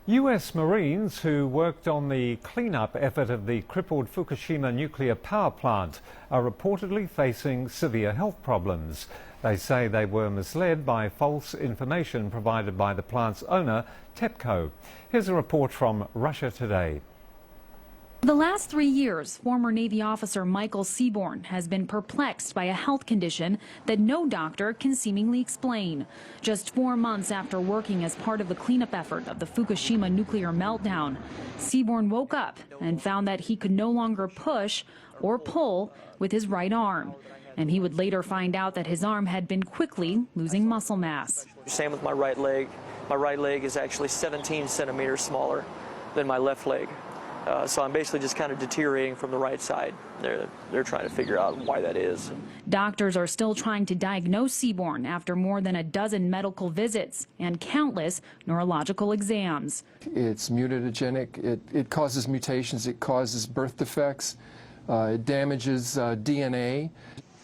US Marines who worked on the cleanup effort of the crippled Fukushima nuclear power plant are reportedly facing severe health problems. They say they were misled by false information provided by the plant's owner, TEPCO. Here's a report from Russia Today. For the last 3 years, former Navy officer Michael Seaborn has been perplexed by a health condition that no doctor can seemingly explain. Just 4 months after working as part of the cleanup effort of the Fukushima nuclear meltdown, Seaborn woke up and found that he could no longer push or pull with his right arm. And he would later find out that his arm had been quickly losing muscle mass. Same with my right leg. My right leg is actually 17 centimeters smaller than my left leg. So I'm basically just kind of deteriorating from the right side. They're trying to figure out why that is. Doctors are still trying to diagnose Seaborn after more than a dozen medical visits and countless neurological exams. It's mutagenic. It causes mutations. It causes birth defects. It damages DNA.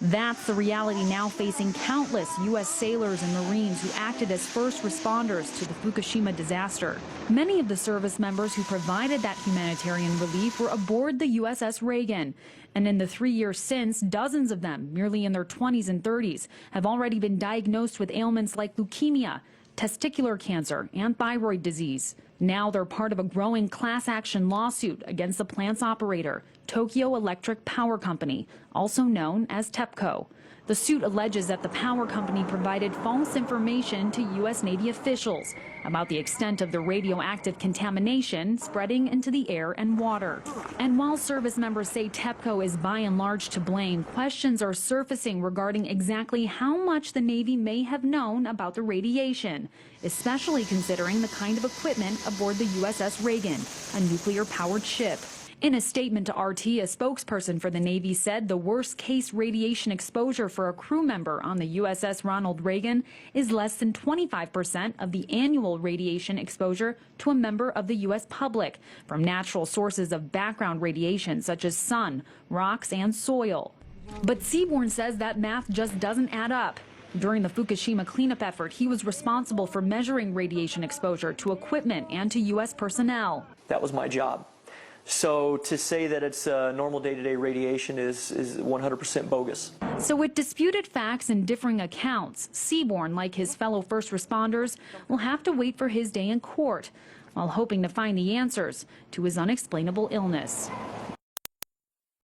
That's the reality now facing countless U.S. sailors and Marines who acted as first responders to the Fukushima disaster. Many of the service members who provided that humanitarian relief were aboard the USS Reagan. And in the 3 years since, dozens of them, merely in their 20s and 30s, have already been diagnosed with ailments like leukemia, testicular cancer, and thyroid disease. Now they're part of a growing class action lawsuit against the plant's operator, Tokyo Electric Power Company, also known as TEPCO. The suit alleges that the power company provided false information to U.S. Navy officials about the extent of the radioactive contamination spreading into the air and water. And while service members say TEPCO is by and large to blame, questions are surfacing regarding exactly how much the Navy may have known about the radiation, especially considering the kind of equipment aboard the USS Reagan, a nuclear-powered ship. In a statement to RT, a spokesperson for the Navy said the worst-case radiation exposure for a crew member on the USS Ronald Reagan is less than 25% of the annual radiation exposure to a member of the U.S. public from natural sources of background radiation such as sun, rocks, and soil. But Seaborn says that math just doesn't add up. During the Fukushima cleanup effort, he was responsible for measuring radiation exposure to equipment and to U.S. personnel. That was my job. So to say that it's normal day-to-day radiation is 100% bogus. So with disputed facts and differing accounts, Seaborn, like his fellow first responders, will have to wait for his day in court while hoping to find the answers to his unexplainable illness.